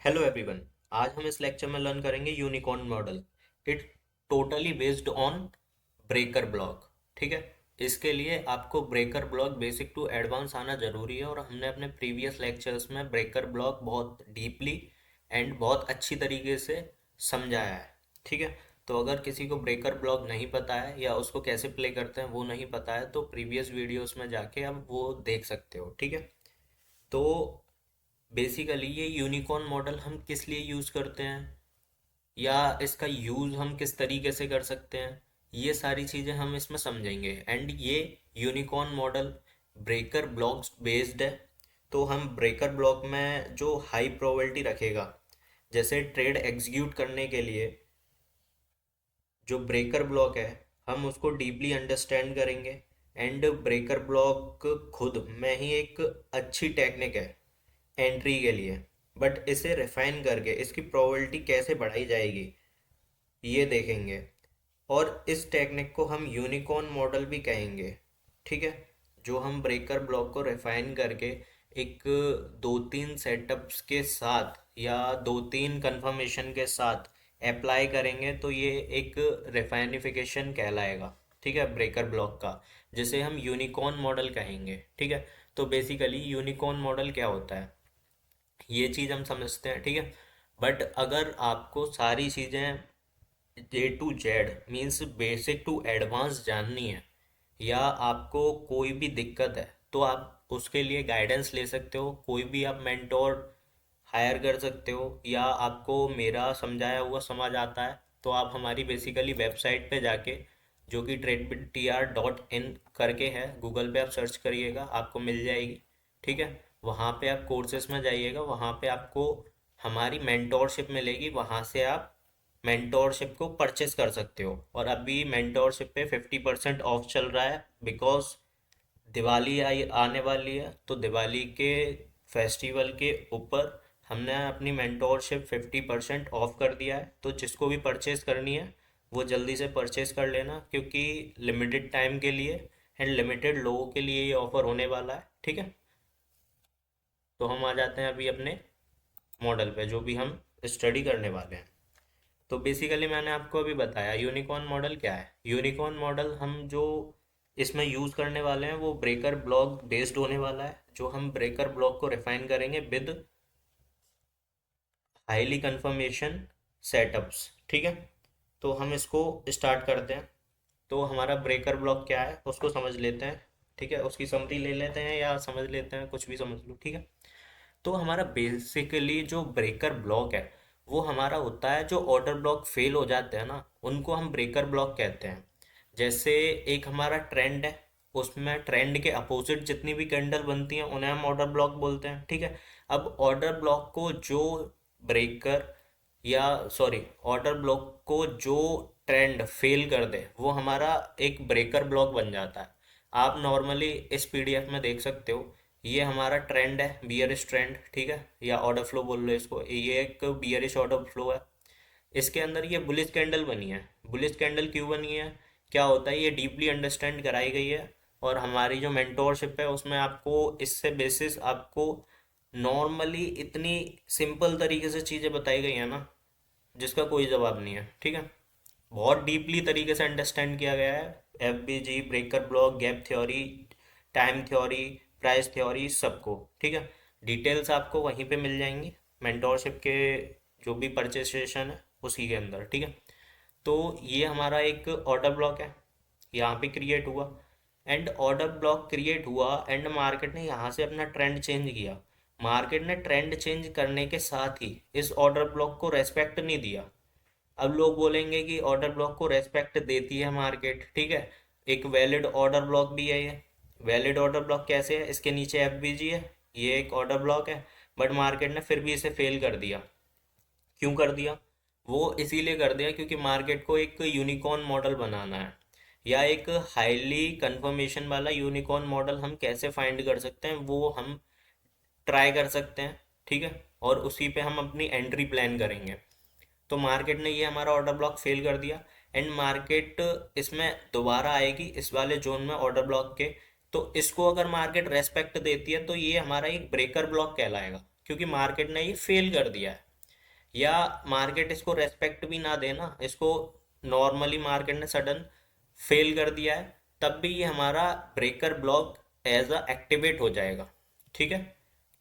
Hello everyone. आज हम इस लेक्चर में लर्न करेंगे unicorn model. It totally based on breaker block. ठीक है। इसके लिए आपको breaker block basic to advance आना जरूरी है और हमने अपने प्रीवियस लेक्चर्स में ब्रेकर ब्लॉक बहुत डीपली एंड बहुत अच्छी तरीके से समझाया है। ठीक है। तो अगर किसी को ब्रेकर ब्लॉक नहीं पता है या उसको कैसे प्ले करते हैं वो नहीं पता है तो प्रीवियस वीडियोस में जाके आप वो देख सकते हो। ठीक है। तो बेसिकली ये यूनिकॉर्न मॉडल हम किस लिए यूज़ करते हैं या इसका यूज़ हम किस तरीके से कर सकते हैं, ये सारी चीज़ें हम इसमें समझेंगे। एंड ये unicorn model breaker blocks based है। तो हम ब्रेकर ब्लॉक में जो हाई प्रोबेबिलिटी रखेगा, जैसे ट्रेड एग्जीक्यूट करने के लिए जो ब्रेकर ब्लॉक है हम उसको डीपली अंडरस्टैंड करेंगे। एंड ब्रेकर ब्लॉक खुद में ही एक अच्छी टेक्निक है एंट्री के लिए, बट इसे रिफाइन करके इसकी प्रोबेबिलिटी कैसे बढ़ाई जाएगी ये देखेंगे। और इस टेक्निक को हम यूनिकॉर्न मॉडल भी कहेंगे। ठीक है। जो हम ब्रेकर ब्लॉक को रिफाइन करके एक दो तीन सेटअप्स के साथ या दो तीन कंफर्मेशन के साथ अप्लाई करेंगे तो ये एक रिफाइनिफिकेशन कहलाएगा। ठीक है, ब्रेकर ब्लॉक का, जिसे हम यूनिकॉर्न मॉडल कहेंगे। ठीक है। तो बेसिकली यूनिकॉर्न मॉडल क्या होता है ये चीज़ हम समझते हैं। ठीक है। बट अगर आपको सारी चीज़ें A to Z means basic to advance जाननी है या आपको कोई भी दिक्कत है तो आप उसके लिए गाइडेंस ले सकते हो, कोई भी आप मेंटोर हायर कर सकते हो, या आपको मेरा समझाया हुआ समझ आता है तो आप हमारी बेसिकली वेबसाइट पे जाके, जो कि TradeBitTR.in करके है, गूगल पे आप सर्च करिएगा आपको मिल जाएगी। ठीक है। वहाँ पे आप कोर्सेज में जाइएगा, वहाँ पे आपको हमारी मेंटोरशिप मिलेगी, वहाँ से आप मेंटोरशिप को परचेस कर सकते हो। और अभी मेंटोरशिप पे 50% ऑफ चल रहा है बिकॉज दिवाली आई आने वाली है। तो दिवाली के फेस्टिवल के ऊपर हमने अपनी मेंटोरशिप 50% ऑफ कर दिया है। तो जिसको भी परचेस करनी है वो जल्दी से परचेस कर लेना, क्योंकि लिमिटेड टाइम के लिए एंड लिमिटेड लोगों के लिए ये ऑफर होने वाला है। ठीक है। तो हम आ जाते हैं अभी अपने मॉडल पे जो भी हम स्टडी करने वाले हैं। तो बेसिकली मैंने आपको अभी बताया यूनिकॉर्न मॉडल क्या है। यूनिकॉर्न मॉडल हम जो इसमें यूज़ करने वाले हैं वो ब्रेकर ब्लॉक बेस्ड होने वाला है, जो हम ब्रेकर ब्लॉक को रिफाइन करेंगे विद हाईली कंफर्मेशन सेटअप्स। ठीक है। तो हम इसको स्टार्ट करते हैं। तो हमारा ब्रेकर ब्लॉक क्या है उसको समझ लेते हैं। ठीक है, उसकी समरी ले लेते हैं या समझ लेते हैं, कुछ भी समझ लो। ठीक है। तो हमारा बेसिकली जो ब्रेकर ब्लॉक है वो हमारा होता है, जो ऑर्डर ब्लॉक फेल हो जाते हैं ना उनको हम ब्रेकर ब्लॉक कहते हैं। जैसे एक हमारा ट्रेंड है, उसमें ट्रेंड के अपोजिट जितनी भी कैंडल बनती हैं उन्हें हम ऑर्डर ब्लॉक बोलते हैं। ठीक है। अब ऑर्डर ब्लॉक को जो ब्रेकर या सॉरी ऑर्डर ब्लॉक को जो ट्रेंड फेल कर दे वो हमारा एक ब्रेकर ब्लॉक बन जाता है। आप नॉर्मली इस पीडीएफ में देख सकते हो, ये हमारा ट्रेंड है, बियरिश ट्रेंड। ठीक है, या ऑर्डर फ्लो बोल लो इसको, ये एक बियरिश ऑर्डर फ्लो है। इसके अंदर ये बुलिश कैंडल बनी है। बुलिश कैंडल क्यों बनी है, क्या होता है, ये डीपली अंडरस्टैंड कराई गई है। और हमारी जो मेंटोरशिप है उसमें आपको इससे बेसिस आपको नॉर्मली इतनी सिंपल तरीके से चीज़ें बताई गई हैं ना जिसका कोई जवाब नहीं है। ठीक है। बहुत डीपली तरीके से अंडरस्टैंड किया गया है, FBG, breaker block, gap theory, time theory, price theory, सबको। ठीक है। डिटेल्स आपको वहीं पे मिल जाएंगी मेंटोरशिप के जो भी परचेज सेशन है उसी के अंदर। ठीक है। तो ये हमारा एक ऑर्डर ब्लॉक है, यहाँ पे क्रिएट हुआ। एंड ऑर्डर ब्लॉक क्रिएट हुआ एंड मार्केट ने यहाँ से अपना ट्रेंड चेंज किया। मार्केट ने ट्रेंड चेंज करने के साथ ही इस ऑर्डर ब्लॉक को रेस्पेक्ट नहीं दिया। अब लोग बोलेंगे कि ऑर्डर ब्लॉक को रेस्पेक्ट देती है मार्केट। ठीक है। एक वैलिड ऑर्डर ब्लॉक भी है ये। वैलिड ऑर्डर ब्लॉक कैसे है, इसके नीचे FBG है, ये एक ऑर्डर ब्लॉक है, बट मार्केट ने फिर भी इसे फेल कर दिया। क्यों कर दिया, वो इसीलिए कर दिया क्योंकि मार्केट को एक यूनिकॉर्न मॉडल बनाना है, या एक हाईली कंफर्मेशन वाला यूनिकॉर्न मॉडल हम कैसे फाइंड कर सकते हैं वो हम ट्राई कर सकते हैं। ठीक है। और उसी पे हम अपनी एंट्री प्लान करेंगे। तो मार्केट ने ये हमारा ऑर्डर ब्लॉक फेल कर दिया एंड मार्केट इसमें दोबारा आएगी इस वाले जोन में ऑर्डर ब्लॉक के। तो इसको अगर मार्केट रेस्पेक्ट देती है तो ये हमारा एक ब्रेकर ब्लॉक कहलाएगा, क्योंकि मार्केट ने ये फेल कर दिया है। या मार्केट इसको रेस्पेक्ट भी ना देना, इसको नॉर्मली मार्केट ने सडन फेल कर दिया है, तब भी ये हमारा breaker block as a activate हो जाएगा। ठीक है,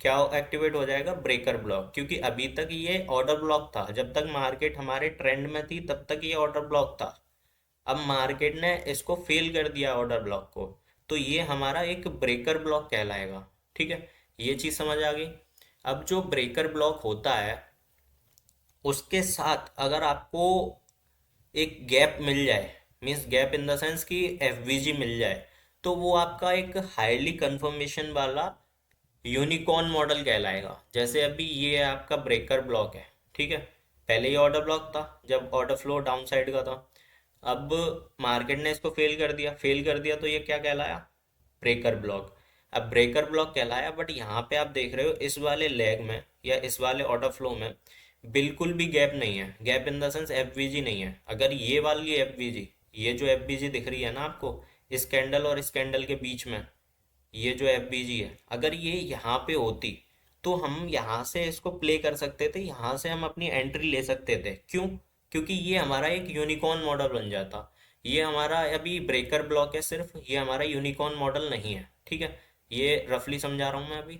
क्या एक्टिवेट हो जाएगा? ब्रेकर ब्लॉक, क्योंकि अभी तक ये ऑर्डर ब्लॉक था, जब तक मार्केट हमारे ट्रेंड में थी तब तक ये ऑर्डर ब्लॉक था। अब मार्केट ने इसको फेल कर दिया ऑर्डर ब्लॉक को, तो ये हमारा एक ब्रेकर ब्लॉक कहलाएगा। ठीक है, ये चीज़ समझ आ गई। अब जो ब्रेकर ब्लॉक होता है उसके साथ अगर आपको एक गैप मिल जाए, means gap in the sense कि एफवीजी मिल जाए, तो वो आपका एक हाईली कंफर्मेशन वाला यूनिकॉर्न मॉडल कहलाएगा। जैसे अभी ये आपका ब्रेकर ब्लॉक है, ठीक है, पहले ये ऑर्डर ब्लॉक था जब ऑर्डर फ्लो डाउन साइड का था। अब मार्केट ने इसको फेल कर दिया तो ये क्या कहलाया? Breaker block. अब ब्रेकर ब्लॉक कहलाया, बट यहाँ पे आप देख रहे हो इस वाले लेग में या इस वाले ऑर्डर फ्लो में बिल्कुल भी गैप नहीं है, gap in the sense FVG नहीं है। अगर ये वाली एफवीजी, ये जो एफवीजी दिख रही है ना आपको इस कैंडल और इस कैंडल के बीच में, ये जो एफबीजी है, अगर ये यहाँ पे होती तो हम यहाँ से इसको प्ले कर सकते थे, यहाँ से हम अपनी एंट्री ले सकते थे। क्यों? क्योंकि ये हमारा एक यूनिकॉर्न मॉडल बन जाता। ये हमारा अभी ब्रेकर ब्लॉक है सिर्फ, ये हमारा यूनिकॉर्न मॉडल नहीं है। ठीक है, ये रफली समझा रहा हूँ मैं अभी।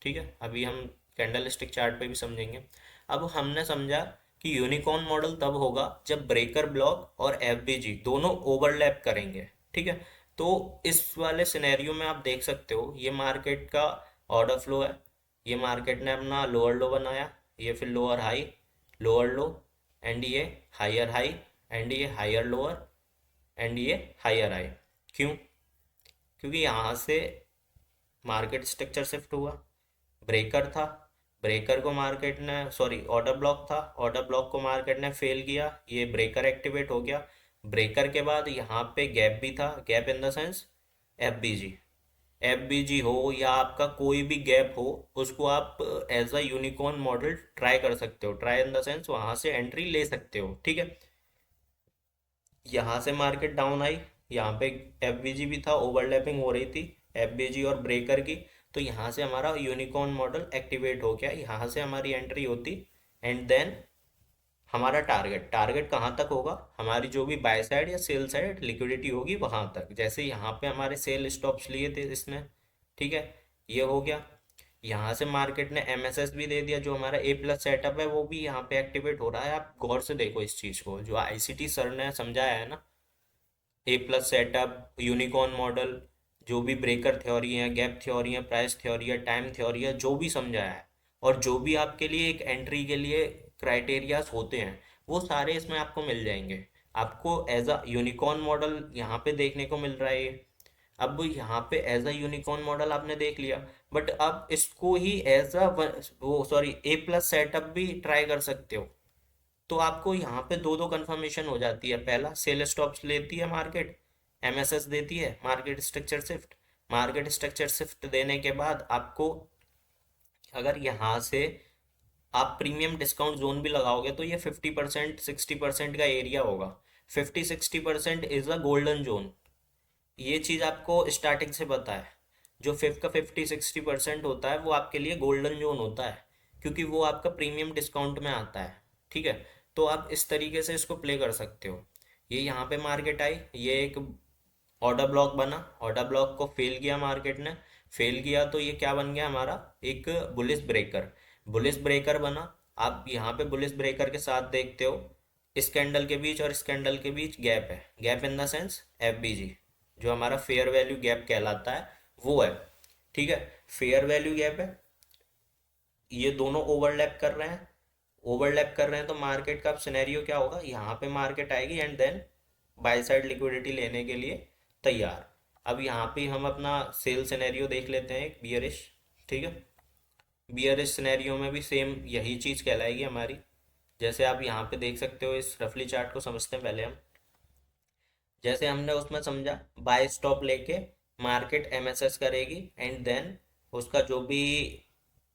ठीक है, अभी हम कैंडल स्टिक चार्ट पे भी समझेंगे। अब हमने समझा कि यूनिकॉर्न मॉडल तब होगा जब ब्रेकर ब्लॉक और एफबीजी दोनों ओवरलैप करेंगे। ठीक है, तो इस वाले सिनेरियो में आप देख सकते हो ये मार्केट का ऑर्डर फ्लो है। ये मार्केट ने अपना लोअर लो बनाया, ये फिर lower high, lower low, and ये हायर हाई, एंड ये हायर लोअर, एंड ये हायर हाई। क्यों? क्योंकि यहाँ से मार्केट स्ट्रक्चर शिफ्ट हुआ, ब्रेकर था, ब्रेकर को मार्केट ने, सॉरी ऑर्डर ब्लॉक था, ऑर्डर ब्लॉक को मार्केट ने फेल किया, ये ब्रेकर एक्टिवेट हो गया। ब्रेकर के बाद यहाँ पे गैप भी था, gap in the sense FBG. FBG हो या आपका कोई भी गैप हो, उसको आप as a unicorn model try कर सकते हो, ट्राई इन द सेंस वहां से एंट्री ले सकते हो। ठीक है, यहाँ से मार्केट डाउन आई, यहाँ पे एफबीजी भी था, ओवरलैपिंग हो रही थी एफबीजी और ब्रेकर की, तो यहाँ से हमारा यूनिकॉर्न मॉडल एक्टिवेट हो गया, यहाँ से हमारी एंट्री होती। एंड देन हमारा टारगेट, टारगेट कहाँ तक होगा? हमारी जो भी बाय साइड या सेल साइड लिक्विडिटी होगी वहां तक। जैसे यहाँ पे हमारे सेल स्टॉप्स लिए थे इसने, ठीक है, ये हो गया। यहाँ से मार्केट ने एमएसएस भी दे दिया, जो हमारा ए प्लस सेटअप है वो भी यहाँ पे एक्टिवेट हो रहा है। आप गौर से देखो इस चीज को, जो आईसीटी सर ने समझाया है ना, ए प्लस सेटअप, यूनिकॉर्न मॉडल, जो भी ब्रेकर थ्योरी है, गैप थ्योरी है, प्राइस थ्योरी है, टाइम थ्योरी है, जो भी समझाया है, और जो भी आपके लिए एक एंट्री के लिए क्राइटेरियाज होते हैं, वो सारे इसमें आपको मिल जाएंगे। आपको एज अ यूनिकॉर्न मॉडल यहाँ पे देखने को मिल रहा है ये। अब यहाँ पे एज अ यूनिकॉर्न मॉडल आपने देख लिया, बट अब इसको ही एज अ वो सॉरी ए प्लस सेटअप भी ट्राई कर सकते हो। तो आपको यहाँ पे दो दो कंफर्मेशन हो जाती है। पहला, सेल स्टॉप्स लेती है मार्केट, एमएसएस देती है, market structure shift. Market structure shift देने के बाद आपको अगर यहाँ से आप प्रीमियम डिस्काउंट जोन भी लगाओगे तो ये 50% 60% का एरिया होगा। 50-60% इज अ गोल्डन जोन। ये चीज़ आपको स्टार्टिंग से पता है। जो फिफ्थ का 50-60% होता है वो आपके लिए गोल्डन जोन होता है, क्योंकि वो आपका प्रीमियम डिस्काउंट में आता है। ठीक है, तो आप इस तरीके से इसको प्ले कर सकते हो। ये यहाँ पे मार्केट आई, ये एक ऑर्डर ब्लॉक बना, ऑर्डर ब्लॉक को फेल किया मार्केट ने, फेल किया तो ये क्या बन गया हमारा? एक बुलिश ब्रेकर, बुलिश ब्रेकर बना। आप यहाँ पे बुलिश ब्रेकर के साथ देखते हो इस कैंडल के बीच और इस कैंडल के बीच गैप है, gap in the sense FBG, जो हमारा फेयर वैल्यू गैप कहलाता है वो है। ठीक है, फेयर वैल्यू गैप है, ये दोनों ओवरलैप कर रहे हैं, ओवरलैप कर रहे हैं, तो मार्केट का अब सिनेरियो क्या होगा? यहाँ पे मार्केट आएगी and then buy side liquidity लेने के लिए तैयार। अब यहाँ पे हम अपना सेल सिनेरियो देख लेते हैं, एक बियरिश। ठीक है, बियरिश सिनेरियो में भी सेम यही चीज़ कहलाएगी हमारी। जैसे आप यहाँ पे देख सकते हो, इस रफली चार्ट को समझते हैं पहले हम। जैसे हमने उसमें समझा, बाय स्टॉप लेके मार्केट एमएसएस करेगी एंड देन उसका जो भी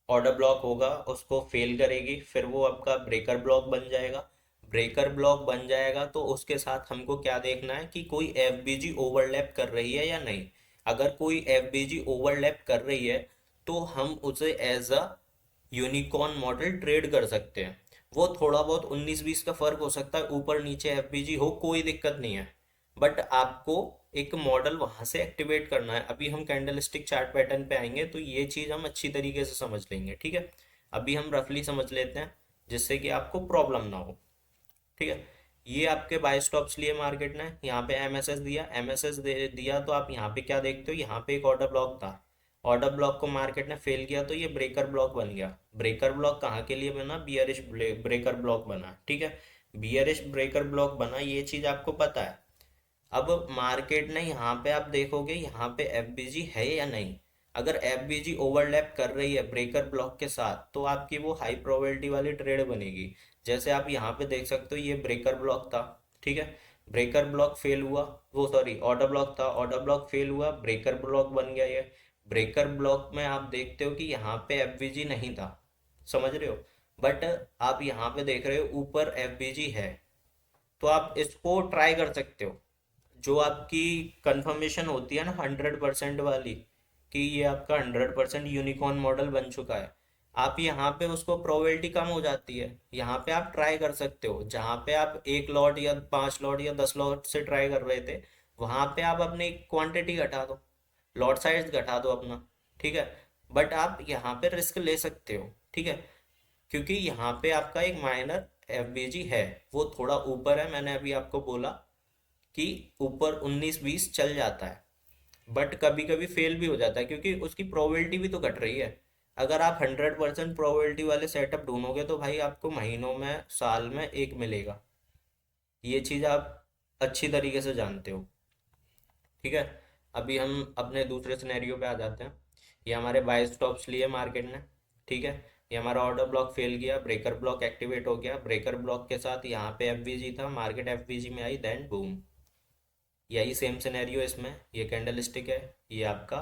ऑर्डर ब्लॉक होगा उसको फेल करेगी, फिर वो आपका ब्रेकर ब्लॉक बन जाएगा। ब्रेकर ब्लॉक बन जाएगा तो उसके साथ हमको क्या देखना है कि कोई एफबीजी ओवरलैप कर रही है या नहीं। अगर कोई एफबीजी ओवरलैप कर रही है तो हम उसे as a unicorn model trade कर सकते हैं। वो थोड़ा बहुत 19-20 का फर्क हो सकता है, ऊपर नीचे एफबीजी हो, कोई दिक्कत नहीं है। बट आपको एक मॉडल वहां से एक्टिवेट करना है। अभी हम कैंडलस्टिक चार्ट पैटर्न पे आएंगे तो ये चीज हम अच्छी तरीके से समझ लेंगे, ठीक है। अभी हम रफली समझ लेते हैं जिससे कि आपको प्रॉब्लम ना हो, ठीक है। ये आपके बाय स्टॉप्स लिए मार्केट ने यहाँ पे एमएसएस दिया, एमएसएस दिया तो आप यहाँ पे क्या देखते हो, यहाँ पे एक ऑर्डर ब्लॉक था। ऑर्डर ब्लॉक को मार्केट ने फेल किया तो ये ब्रेकर ब्लॉक बन गया। ब्रेकर ब्लॉक कहाँ के लिए बना, बियरिश ब्रेकर ब्लॉक बना, ठीक है। बियरिश ब्रेकर ब्लॉक बना, ये चीज आपको पता है। अब मार्केट ने यहाँ पे आप देखोगे यहाँ पे एफबीजी है या नहीं। अगर एफबीजी ओवरलैप कर रही है ब्रेकर ब्लॉक के साथ तो आपकी वो हाई प्रोबेबिलिटी वाली ट्रेड बनेगी। जैसे आप यहाँ पे देख सकते हो, ये ब्रेकर ब्लॉक था, ठीक है। ब्रेकर ब्लॉक फेल हुआ, वो सॉरी ऑर्डर ब्लॉक था, ऑर्डर ब्लॉक फेल हुआ, ब्रेकर ब्लॉक बन गया ये। ब्रेकर ब्लॉक में आप देखते हो कि यहाँ पे एफबीजी नहीं था, समझ रहे हो। बट आप यहाँ पे देख रहे हो ऊपर एफबीजी है, तो आप इसको ट्राई कर सकते हो। जो आपकी कंफर्मेशन होती है ना 100% वाली, कि ये आपका 100% यूनिकॉर्न मॉडल बन चुका है, आप यहाँ पे उसको प्रोबेबिलिटी कम हो जाती है, यहाँ पे आप ट्राई कर सकते हो। जहाँ पे आप 1 लॉट या 5 लॉट या 10 लॉट से ट्राई कर रहे थे, वहाँ पे आप अपनी क्वांटिटी घटा दो, लॉट साइज घटा दो अपना, ठीक है। बट आप यहाँ पे रिस्क ले सकते हो, ठीक है, क्योंकि यहाँ पे आपका एक माइनर एफबीजी है, वो थोड़ा ऊपर है। मैंने अभी आपको बोला कि ऊपर 19-20 चल जाता है, बट कभी कभी फेल भी हो जाता है क्योंकि उसकी प्रोबेबिलिटी भी तो घट रही है। अगर आप 100% प्रोबेबिलिटी वाले सेटअप ढूंढोगे तो भाई आपको महीनों में, साल में एक मिलेगा। ये चीज़ आप अच्छी तरीके से जानते हो, ठीक है। अभी हम अपने दूसरे सिनेरियो पे आ जाते हैं। ये हमारे बाय स्टॉप्स लिए मार्केट ने, ठीक है। ये हमारा ऑर्डर ब्लॉक फेल गया, ब्रेकर ब्लॉक एक्टिवेट हो गया, ब्रेकर ब्लॉक के साथ यहाँ पे एफवीजी था, मार्केट एफवीजी में आई, देन बूम। यही सेम सिनेरियो इसमें, ये कैंडल स्टिक है, ये आपका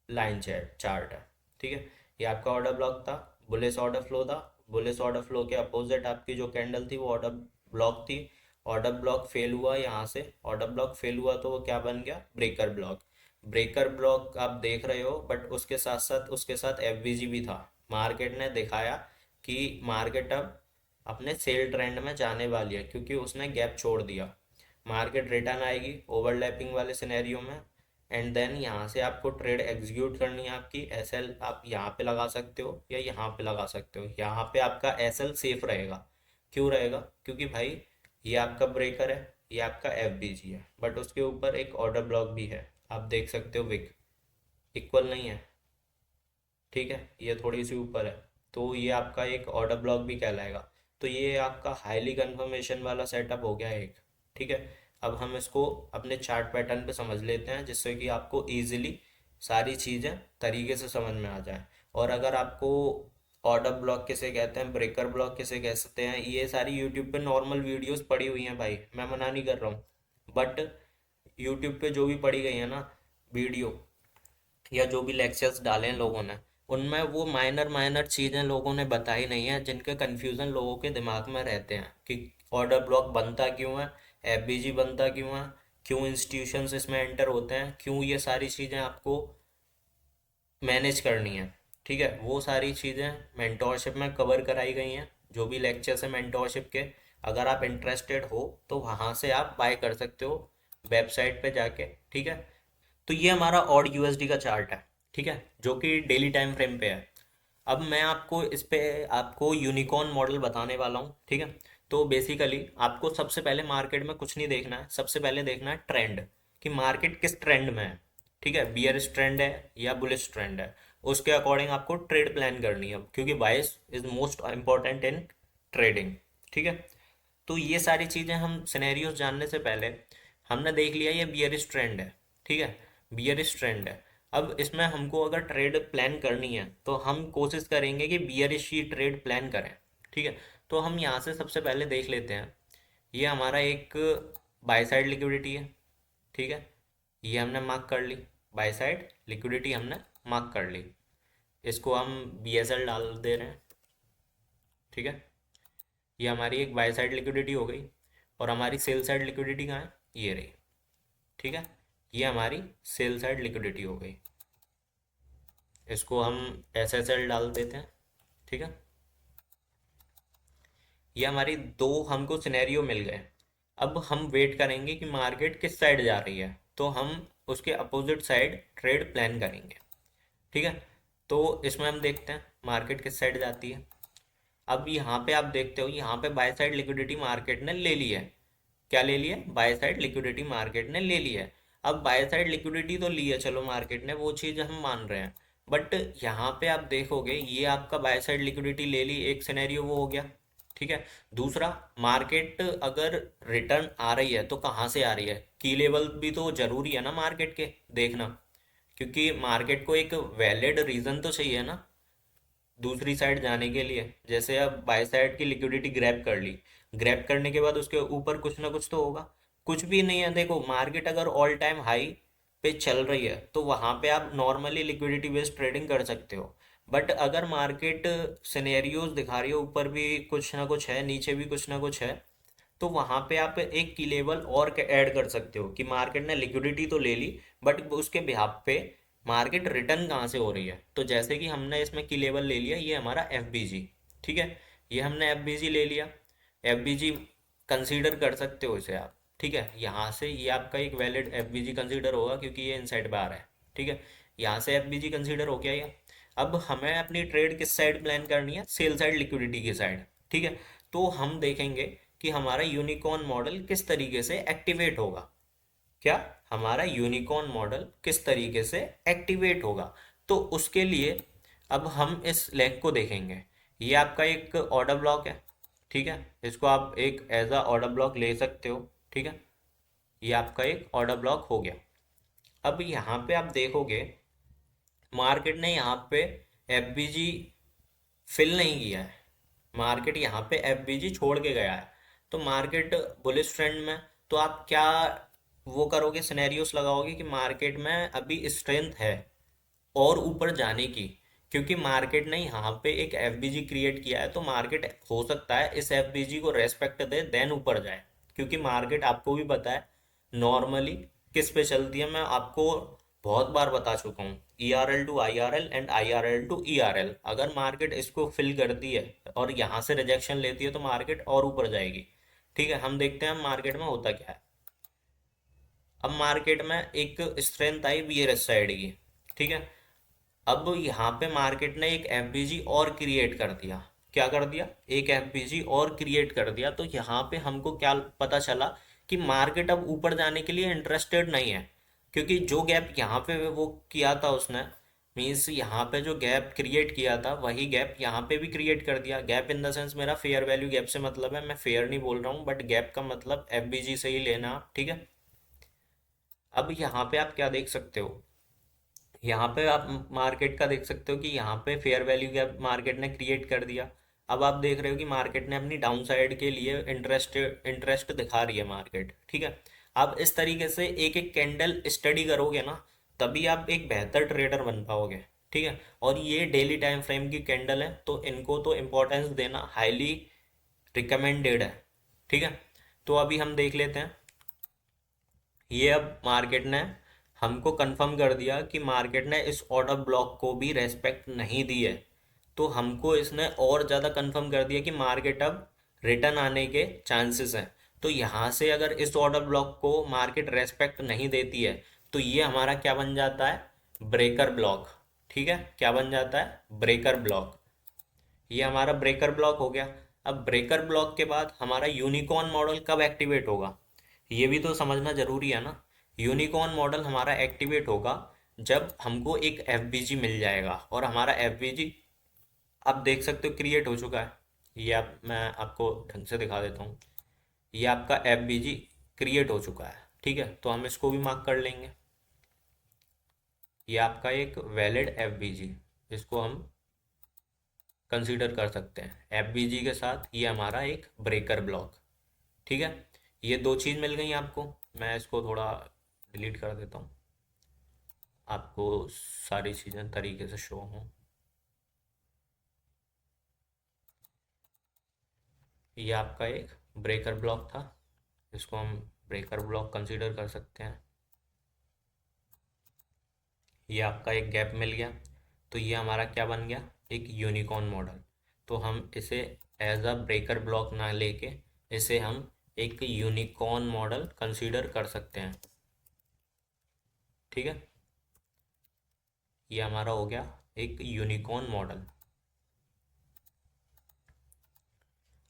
लाइन चार्ट है, ठीक है। ये आपका ऑर्डर ब्लॉक था, बुलिश ऑर्डर फ्लो था। बुलिश ऑर्डर फ्लो के अपोजिट आपकी जो कैंडल थी वो ऑर्डर ब्लॉक थी। ऑर्डर ब्लॉक फेल हुआ, यहाँ से ऑर्डर ब्लॉक फेल हुआ तो वो क्या बन गया, ब्रेकर ब्लॉक। ब्रेकर ब्लॉक आप देख रहे हो, बट उसके साथ एफवीजी भी था। मार्केट ने दिखाया कि मार्केट अब अपने सेल ट्रेंड में जाने वाली है क्योंकि उसने गैप छोड़ दिया। मार्केट रिटर्न आएगी ओवरलैपिंग वाले सिनेरियो में, एंड देन यहाँ से आपको ट्रेड एग्जीक्यूट करनी है। आपकी एसएल आप यहाँ पे लगा सकते हो या यहाँ पे लगा सकते हो। यहाँ पे आपका एसएल सेफ रहेगा। क्यों रहेगा, क्योंकि भाई ये आपका ब्रेकर है, ये आपका एफबीजी है, बट उसके ऊपर एक ऑर्डर ब्लॉक भी है। आप देख सकते हो विक इक्वल नहीं है, ठीक है, ये थोड़ी सी ऊपर है, तो ये आपका एक ऑर्डर ब्लॉक भी कहलाएगा। तो ये आपका हाईली कंफर्मेशन वाला सेटअप हो गया एक, ठीक है। अब हम इसको अपने चार्ट पैटर्न पे समझ लेते हैं जिससे कि आपको इजीली सारी चीज़ें तरीके से समझ में आ जाए। और अगर आपको ऑर्डर ब्लॉक किसे कहते हैं, ब्रेकर ब्लॉक किसे कहते हैं, ये सारी यूट्यूब पे नॉर्मल वीडियोस पड़ी हुई हैं भाई, मैं मना नहीं कर रहा हूँ। बट यूट्यूब पे जो भी पड़ी गई है ना वीडियो, या जो भी लेक्चर्स डाले हैं लोगों ने, उनमें वो माइनर माइनर चीज़ें लोगों ने बताई नहीं है जिनके कन्फ्यूज़न लोगों के दिमाग में रहते हैं कि ऑर्डर ब्लॉक बनता क्यों है, एफबीजी बनता क्यों है, क्यों इंस्टीट्यूशंस इसमें एंटर होते हैं, क्यों ये सारी चीज़ें आपको मैनेज करनी है, ठीक है। वो सारी चीज़ें मेंटोरशिप में कवर कराई गई हैं, जो भी लेक्चर्स हैं मेंटोरशिप के। अगर आप इंटरेस्टेड हो तो वहाँ से आप बाय कर सकते हो वेबसाइट पे जाके, ठीक है। तो ये हमारा ऑड यूएसडी का चार्ट है, ठीक है, जो कि डेली टाइम फ्रेम पे है। अब मैं आपको इस पे आपको यूनिकॉर्न मॉडल बताने वाला हूँ, ठीक है। तो बेसिकली आपको सबसे पहले मार्केट में कुछ नहीं देखना है, सबसे पहले देखना है ट्रेंड, कि मार्केट किस ट्रेंड में है, ठीक है। बियरिश ट्रेंड है या बुलिश ट्रेंड है, उसके अकॉर्डिंग आपको ट्रेड प्लान करनी है, क्योंकि बायस is most important in trading, ठीक है। तो ये सारी चीज़ें हम सिनेरियोज जानने से पहले हमने देख लिया ये बियरिश ट्रेंड है, ठीक है, बियरिश ट्रेंड है। अब इसमें हमको अगर ट्रेड प्लान करनी है तो हम कोशिश करेंगे कि बियरिश ही ट्रेड प्लान करें, ठीक है। तो हम यहाँ से सबसे पहले देख लेते हैं, ये हमारा एक बाय साइड लिक्विडिटी है, ठीक है, ये हमने मार्क कर ली, बाय साइड लिक्विडिटी हमने मार्क कर ली। इसको हम बीएसएल डाल दे रहे हैं, ठीक है। ये हमारी एक बाय साइड लिक्विडिटी हो गई, और हमारी सेल साइड लिक्विडिटी कहाँ है, ये रही, ठीक है। ये हमारी सेल साइड लिक्विडिटी हो गई, इसको हम एस एस एल डाल देते हैं, ठीक है। ये हमारी दो हमको सिनेरियो मिल गए। अब हम वेट करेंगे कि मार्केट किस साइड जा रही है, तो हम उसके अपोजिट साइड ट्रेड प्लान करेंगे। ठीक है, तो इसमें हम देखते हैं मार्केट किस साइड जाती है। अब यहाँ पे आप देखते हो, यहाँ पे बाय साइड लिक्विडिटी मार्केट ने ले ली है। क्या ले लिया? बाय साइड लिक्विडिटी मार्केट ने ले ली है। अब बाय साइड लिक्विडिटी तो ली है, चलो मार्केट ने, वो चीज़ हम मान रहे हैं। बट यहाँ पे आप देखोगे ये आपका बाय साइड लिक्विडिटी ले ली, एक सिनेरियो वो हो गया। ठीक है, दूसरा, मार्केट अगर रिटर्न आ रही है तो कहाँ से आ रही है? की लेवल भी तो जरूरी है ना मार्केट के देखना, क्योंकि मार्केट को एक वैलिड रीज़न तो चाहिए ना दूसरी साइड जाने के लिए। जैसे अब बाय साइड की लिक्विडिटी ग्रैब कर ली, ग्रैब करने के बाद उसके ऊपर कुछ ना कुछ तो होगा। कुछ भी नहीं है। देखो मार्केट अगर ऑल टाइम हाई पे चल रही है तो वहां पे आप नॉर्मली लिक्विडिटी बेस्ड ट्रेडिंग कर सकते हो। बट अगर मार्केट सिनेरियोज दिखा रही है ऊपर भी कुछ ना कुछ है, नीचे भी कुछ ना कुछ है, तो वहां पे आप एक की लेवल और ऐड कर सकते हो कि मार्केट ने लिक्विडिटी तो ले ली, बट उसके बिहाफ पे मार्केट रिटर्न कहाँ से हो रही है। तो जैसे कि हमने इसमें की लेवल ले लिया, ये हमारा एफ बी जी। ठीक है, ये हमने एफ बी जी ले लिया। एफ बी जी कंसीडर कर सकते हो इसे आप। ठीक है, यहाँ से ये आपका एक वैलिड एफ बी जी कंसीडर होगा क्योंकि ये इनसाइड पे आ रहा है। ठीक है, यहाँ से एफ बी जी कंसीडर हो गया ये। अब हमें अपनी ट्रेड किस साइड प्लान करनी है? सेल साइड लिक्विडिटी की साइड। ठीक है, तो हम देखेंगे कि हमारा यूनिकॉर्न मॉडल किस तरीके से एक्टिवेट होगा। क्या? हमारा यूनिकॉर्न मॉडल किस तरीके से एक्टिवेट होगा। तो उसके लिए अब हम इस लेग को देखेंगे। ये आपका एक ऑर्डर ब्लॉक है। ठीक है, इसको आप एक एज अ ऑर्डर ब्लॉक ले सकते हो। ठीक है, ये आपका एक ऑर्डर ब्लॉक हो गया। अब यहाँ पे आप देखोगे मार्केट ने यहाँ पे एफ बी जी फिल नहीं किया है। मार्केट यहाँ पे एफ बी जी छोड़ के गया है। तो मार्केट बुलिश ट्रेंड में, तो आप क्या वो करोगे, सिनेरियोस लगाओगे कि मार्केट में अभी स्ट्रेंथ है और ऊपर जाने की। क्योंकि मार्केट ने यहाँ पे एक एफ बी जी क्रिएट किया है, तो मार्केट हो सकता है इस एफ बी जी को रेस्पेक्ट दे देन ऊपर जाए। क्योंकि मार्केट आपको भी पता है नॉर्मली किस पे चलती है, मैं आपको बहुत बार बता चुका हूँ, E R L two I R L and I R L two E R L. अगर मार्केट इसको फिल करती है और यहाँ से रिजेक्शन लेती है तो मार्केट और ऊपर जाएगी। ठीक है, हम देखते हैं मार्केट में होता क्या है। अब मार्केट में एक स्ट्रेंथ आई बियरस साइड की। ठीक है, अब यहाँ पे मार्केट ने एक एफबीजी और क्रिएट कर दिया। क्या कर दिया? एक एफबीजी और क्रिएट कर दिया। तो यहाँ पे हमको क्या पता चला कि मार्केट अब ऊपर जाने के लिए इंटरेस्टेड नहीं है। क्योंकि जो गैप यहाँ पे वो किया था उसने, मीन्स यहाँ पे जो गैप क्रिएट किया था वही गैप यहाँ पे भी क्रिएट कर दिया। गैप इन द सेंस मेरा फेयर वैल्यू गैप से मतलब है, मैं फेयर नहीं बोल रहा हूँ, बट गैप का मतलब एफबीजी से ही लेना आप। ठीक है, अब यहाँ पे आप क्या देख सकते हो, यहाँ पे आप मार्केट का देख सकते हो कि यहाँ पे फेयर वैल्यू गैप मार्केट ने क्रिएट कर दिया। अब आप देख रहे हो कि मार्केट ने अपनी डाउन साइड के लिए इंटरेस्ट इंटरेस्ट दिखा रही है मार्केट। ठीक है, आप इस तरीके से एक एक कैंडल स्टडी करोगे ना, तभी आप एक बेहतर ट्रेडर बन पाओगे। ठीक है, और ये डेली टाइम फ्रेम की कैंडल है तो इनको तो इम्पोर्टेंस देना हाईली रिकमेंडेड है। ठीक है, तो अभी हम देख लेते हैं। ये अब मार्केट ने हमको कंफर्म कर दिया कि मार्केट ने इस ऑर्डर ब्लॉक को भी रेस्पेक्ट नहीं दी है। तो हमको इसने और ज़्यादा कंफर्म कर दिया कि मार्केट अब रिटर्न आने के चांसेस हैं। तो यहाँ से अगर इस ऑर्डर ब्लॉक को मार्केट रेस्पेक्ट नहीं देती है तो ये हमारा क्या बन जाता है? Breaker block. ठीक है, क्या बन जाता है? Breaker block. ये हमारा ब्रेकर ब्लॉक हो गया। अब ब्रेकर ब्लॉक के बाद हमारा यूनिकॉर्न मॉडल कब एक्टिवेट होगा, ये भी तो समझना जरूरी है ना। यूनिकॉर्न मॉडल हमारा एक्टिवेट होगा जब हमको एक एफ मिल जाएगा, और हमारा एफ आप देख सकते हो क्रिएट हो चुका है। ये आप, मैं आपको ढंग से दिखा देता हूँ। ये आपका एफ क्रिएट हो चुका है। ठीक है, तो हम इसको भी मार्क कर लेंगे। ये आपका एक वैलिड एफ इसको हम कंसीडर कर सकते हैं। एफ के साथ ये हमारा एक ब्रेकर ब्लॉक। ठीक है, ये दो चीज़ मिल गई आपको। मैं इसको थोड़ा डिलीट कर देता हूँ, आपको सारी चीज़ें तरीके से शो हों। ये आपका एक ब्रेकर ब्लॉक था, इसको हम ब्रेकर ब्लॉक कंसीडर कर सकते हैं। ये आपका एक गैप मिल गया, तो ये हमारा क्या बन गया? एक यूनिकॉर्न मॉडल। तो हम इसे एज अ ब्रेकर ब्लॉक ना लेके इसे हम एक यूनिकॉर्न मॉडल कंसीडर कर सकते हैं। ठीक है, ये हमारा हो गया एक यूनिकॉर्न मॉडल।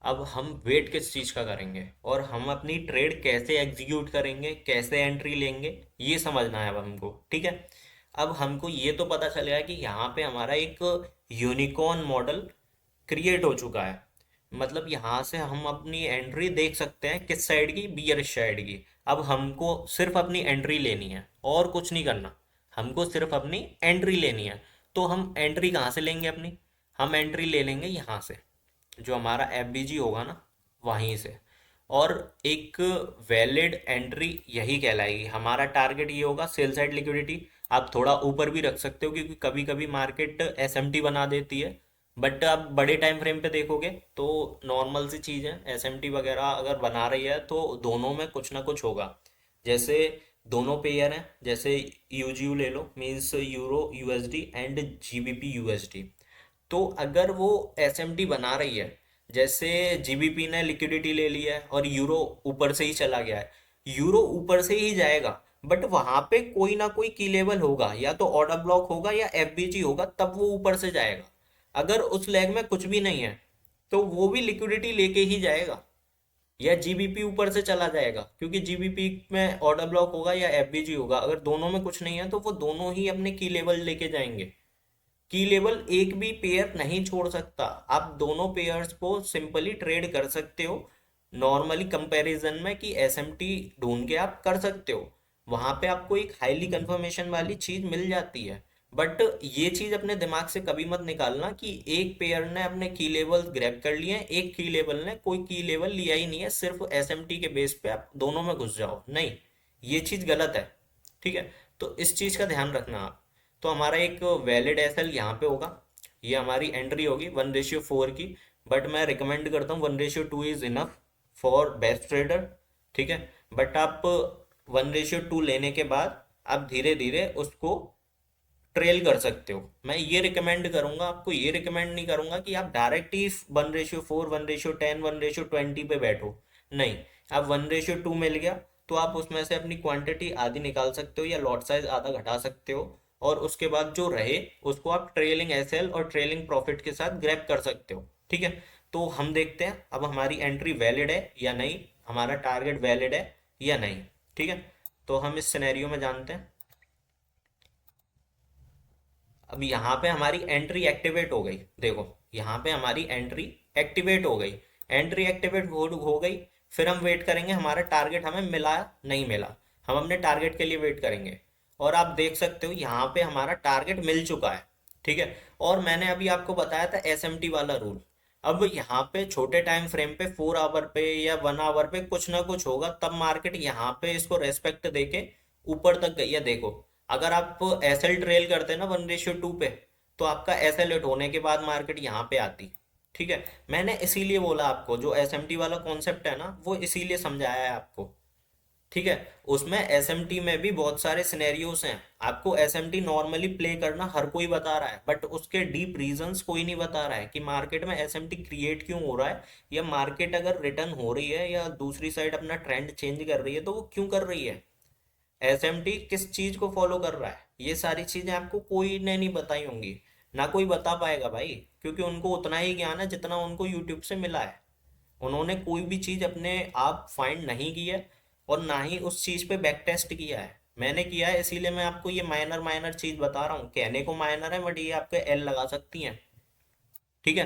अब हम वेट किस चीज़ का करेंगे और हम अपनी ट्रेड कैसे एग्जीक्यूट करेंगे, कैसे एंट्री लेंगे, ये समझना है अब हमको। ठीक है, अब हमको ये तो पता चलेगा कि यहाँ पे हमारा एक यूनिकॉर्न मॉडल क्रिएट हो चुका है। मतलब यहाँ से हम अपनी एंट्री देख सकते हैं किस साइड की, बियरिश साइड की। अब हमको सिर्फ अपनी एंट्री लेनी है और कुछ नहीं करना, हमको सिर्फ अपनी एंट्री लेनी है। तो हम एंट्री कहाँ से लेंगे अपनी, हम एंट्री ले लेंगे यहाँ से, जो हमारा एफ होगा ना, वहीं से। और एक वैलिड एंट्री यही कहलाएगी। हमारा टारगेट ये होगा सेल साइड लिक्विडिटी। आप थोड़ा ऊपर भी रख सकते हो क्योंकि कभी कभी मार्केट एसएमटी बना देती है, बट आप बड़े टाइम फ्रेम पे देखोगे तो नॉर्मल सी चीज़ है। एसएमटी वगैरह अगर बना रही है तो दोनों में कुछ ना कुछ होगा। जैसे दोनों पेयर हैं, जैसे यूजीयू ले लो, means euro USD and GBP USD. तो अगर वो एसएमटी बना रही है, जैसे जीबीपी ने लिक्विडिटी ले ली है और यूरो ऊपर से ही चला गया है, यूरो ऊपर से ही जाएगा, बट वहां पे कोई ना कोई की लेवल होगा, या तो ऑर्डर ब्लॉक होगा या एफबीजी होगा, तब वो ऊपर से जाएगा। अगर उस लेग में कुछ भी नहीं है तो वो भी लिक्विडिटी लेके ही जाएगा, या जीबीपी ऊपर से चला जाएगा, क्योंकि जीबीपी में ऑर्डर ब्लॉक होगा या एफबीजी होगा। अगर दोनों में कुछ नहीं है तो वो दोनों ही अपने की लेवल लेके जाएंगे। की लेवल एक भी पेयर नहीं छोड़ सकता। आप दोनों पेयर्स को सिंपली ट्रेड कर सकते हो नॉर्मली कंपैरिजन में, कि एसएमटी ढूंढ के आप कर सकते हो। वहां पे आपको एक हाईली कंफर्मेशन वाली चीज मिल जाती है। बट ये चीज अपने दिमाग से कभी मत निकालना कि एक पेयर ने अपने की लेवल ग्रैब कर लिए हैं, एक की लेवल ने कोई की लेवल लिया ही नहीं है, सिर्फ एसएमटी के बेस पे आप दोनों में घुस जाओ। नहीं, ये चीज गलत है। ठीक है, तो इस चीज का ध्यान रखना आप। तो हमारा एक वैलिड एसएल यहाँ पे होगा, ये हमारी एंट्री होगी 1:4 की। बट मैं रिकमेंड करता हूँ 1:2 is enough for best trader. ठीक है, बट आप 1:2 लेने के बाद आप धीरे धीरे उसको ट्रेल कर सकते हो। मैं ये रिकमेंड करूंगा आपको, ये रिकमेंड नहीं करूंगा कि आप डायरेक्ट ही 1:4, 1:10, 1:20 पे बैठो। नहीं, आप 1:2 मिल गया तो आप उसमें से अपनी क्वांटिटी आधी निकाल सकते हो या लॉट साइज आधा घटा सकते हो, और उसके बाद जो रहे उसको आप ट्रेलिंग एसएल और ट्रेलिंग प्रॉफिट के साथ ग्रैब कर सकते हो। ठीक है, तो हम देखते हैं अब हमारी एंट्री वैलिड है या नहीं, हमारा टारगेट वैलिड है या नहीं। ठीक है, तो हम इस सिनेरियो में जानते हैं। अब यहाँ पे हमारी एंट्री एक्टिवेट हो गई। देखो, यहाँ पे हमारी एंट्री एक्टिवेट हो गई। एंट्री एक्टिवेट हो गई, फिर हम वेट करेंगे हमारा टारगेट हमें मिला नहीं मिला। हम अपने टारगेट के लिए वेट करेंगे, और आप देख सकते हो यहाँ पे हमारा टारगेट मिल चुका है। ठीक है, और मैंने अभी आपको बताया था एसएमटी वाला रूल। अब यहाँ पे छोटे टाइम फ्रेम पे 4 आवर पे या 1 आवर पे कुछ ना कुछ होगा, तब मार्केट यहाँ पे इसको रेस्पेक्ट देके ऊपर तक गई है। देखो, अगर आप एसएल ट्रेल करते ना 1:2 पे, तो आपका एसएल हिट होने के बाद मार्केट यहाँ पे आती। ठीक है, मैंने इसीलिए बोला आपको, जो एसएमटी वाला कॉन्सेप्ट है ना, वो इसीलिए समझाया है आपको। ठीक है, उसमें एसएमटी में भी बहुत सारे सिनेरियोस हैं। आपको एसएमटी नॉर्मली प्ले करना हर कोई बता रहा है, बट उसके डीप रीजंस कोई नहीं बता रहा है कि मार्केट में एसएमटी क्रिएट क्यों हो रहा है, या मार्केट अगर रिटर्न हो रही है या दूसरी साइड अपना ट्रेंड चेंज कर रही है तो वो क्यों कर रही है, एसएमटी किस चीज को फॉलो कर रहा है। ये सारी चीजें आपको कोई ने नहीं बताई होंगी, ना कोई बता पाएगा भाई, क्योंकि उनको उतना ही ज्ञान है जितना उनको यूट्यूब से मिला है। उन्होंने कोई भी चीज अपने आप फाइंड नहीं की है, और ना ही उस चीज पे बैक टेस्ट किया है। मैंने किया है, इसीलिए मैं आपको ये माइनर माइनर चीज बता रहा हूँ। कहने को माइनर है, बट ये आपके एल लगा सकती हैं। ठीक है,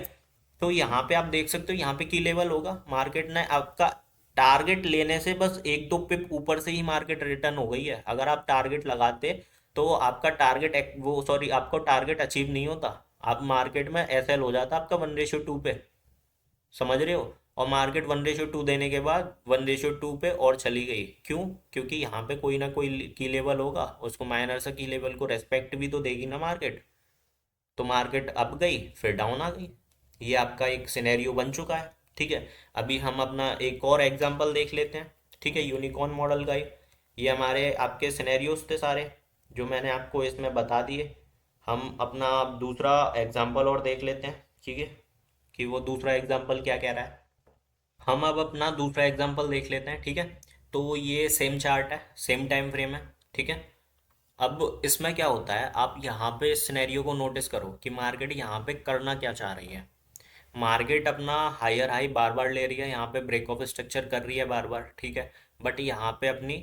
तो यहाँ पे आप देख सकते हो, यहाँ पे की लेवल होगा, मार्केट ने आपका टारगेट लेने से बस एक दो पिप ऊपर से ही मार्केट रिटर्न हो गई है। अगर आप टारगेट लगाते तो आपका टारगेट वो सॉरी आपको टारगेट अचीव नहीं होता, आप मार्केट में एसएल हो जाता आपका 1:2 पे। समझ रहे हो, और मार्केट 1:2 देने के बाद 1:2 पे और चली गई। क्यों? क्योंकि यहाँ पे कोई ना कोई की लेवल होगा, उसको माइनर से की लेवल को रेस्पेक्ट भी तो देगी ना मार्केट। तो मार्केट अप गई फिर डाउन आ गई। ये आपका एक सिनेरियो बन चुका है। ठीक है, अभी हम अपना एक और एग्जांपल देख लेते हैं। ठीक है, यूनिकॉर्न मॉडल का ही। ये हमारे आपके सिनेरियोज थे सारे, जो मैंने आपको इसमें बता दिए। हम अपना दूसरा एग्जांपल और देख लेते हैं। ठीक है, कि वो दूसरा एग्जाम्पल क्या कह रहा है। हम अब अपना दूसरा एग्जाम्पल देख लेते हैं, ठीक है। तो ये सेम चार्ट है, सेम टाइम फ्रेम है, ठीक है। अब इसमें क्या होता है, आप यहाँ पे इस सिनेरियो को नोटिस करो कि मार्केट यहाँ पे करना क्या चाह रही है। मार्केट अपना हायर हाई बार बार ले रही है, यहाँ पे ब्रेक ऑफ स्ट्रक्चर कर रही है बार बार, ठीक है। बट यहाँ पे अपनी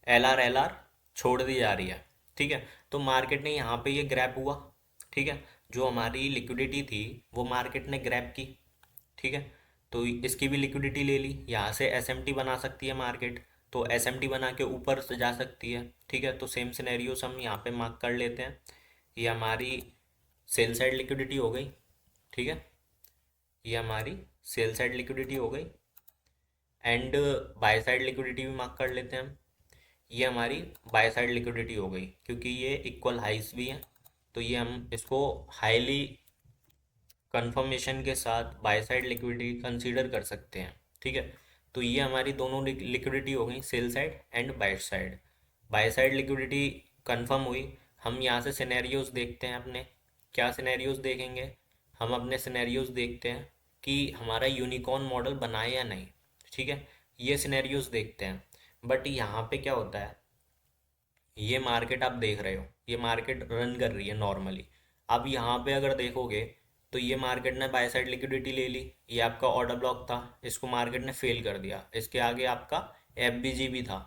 एल आर छोड़ दी जा रही है, ठीक है। तो मार्केट ने यहाँ पे ये ग्रैप हुआ, ठीक है। जो हमारी लिक्विडिटी थी वो मार्केट ने ग्रैप की, ठीक है। तो इसकी भी लिक्विडिटी ले ली, यहाँ से एसएमटी बना सकती है मार्केट, तो एसएमटी बना के ऊपर से जा सकती है, ठीक है। तो सेम सिनेरियोस हम यहाँ पे मार्क कर लेते हैं। ये हमारी सेल साइड लिक्विडिटी हो गई, ठीक है। ये हमारी सेल साइड लिक्विडिटी हो गई, एंड बाय साइड लिक्विडिटी भी मार्क कर लेते हैं हम। ये हमारी बाय साइड लिक्विडिटी हो गई, क्योंकि ये इक्वल हाइस भी है, तो ये हम इसको हाईली कंफर्मेशन के साथ बाय साइड लिक्विडिटी कंसीडर कर सकते हैं, ठीक है। तो ये हमारी दोनों लिक्विडिटी हो गई, sell side and by side. Bye side liquidity confirm हुई। हम यहाँ से सिनेरियोज देखते हैं अपने, क्या सिनेरियोज देखेंगे, हम अपने सिनेरियोज देखते हैं कि हमारा यूनिकॉर्न मॉडल बनाए या नहीं, ठीक है। ये सिनेरियोज देखते हैं। बट यहाँ पे क्या होता है, ये मार्केट आप देख रहे हो, ये मार्केट रन कर रही है नॉर्मली। अब यहाँ पे अगर देखोगे तो ये मार्केट ने बाय साइड लिक्विडिटी ले ली, ये आपका ऑर्डर ब्लॉक था, इसको मार्केट ने फेल कर दिया, इसके आगे आपका एफबीजी भी था,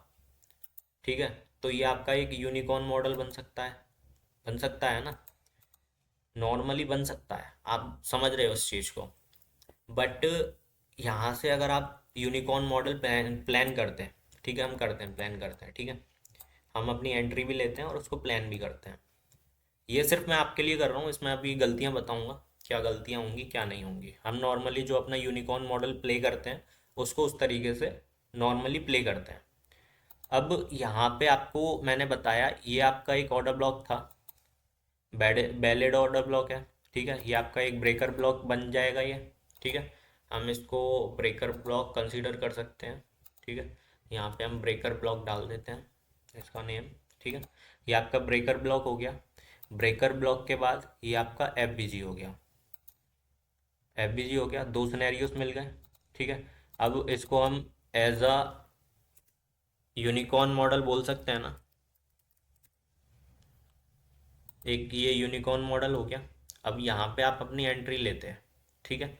ठीक है। तो ये आपका एक यूनिकॉर्न मॉडल बन सकता है ना, नॉर्मली बन सकता है, आप समझ रहे हो इस चीज़ को। बट यहाँ से अगर आप यूनिकॉर्न मॉडल प्लान करते हैं, ठीक है, हम करते हैं, प्लान करते हैं, ठीक है। हम अपनी एंट्री भी लेते हैं और उसको प्लान भी करते हैं। ये सिर्फ मैं आपके लिए कर रहा हूँ, इसमें अभी गलतियाँ बताऊँगा, क्या गलतियाँ होंगी क्या नहीं होंगी। हम नॉर्मली जो अपना यूनिकॉर्न मॉडल प्ले करते हैं उसको उस तरीके से नॉर्मली प्ले करते हैं। अब यहाँ पे आपको मैंने बताया ये आपका एक ऑर्डर ब्लॉक था, वैलिड ऑर्डर ब्लॉक है, ठीक है। ये आपका एक ब्रेकर ब्लॉक बन जाएगा ये, ठीक है। हम इसको ब्रेकर ब्लॉक कंसीडर कर सकते हैं, ठीक है। यहाँ पे हम ब्रेकर ब्लॉक डाल देते हैं इसका नेम, ठीक है। ये आपका ब्रेकर ब्लॉक हो गया। ब्रेकर ब्लॉक के बाद ये आपका एफ हो गया, एफ हो गया, दो सिनेरियोस मिल गए, ठीक है। अब इसको हम एज अ यूनिकॉर्न मॉडल बोल सकते हैं ना, एक ये यूनिकॉर्न मॉडल हो गया। अब यहाँ पे आप अपनी एंट्री लेते हैं, ठीक है।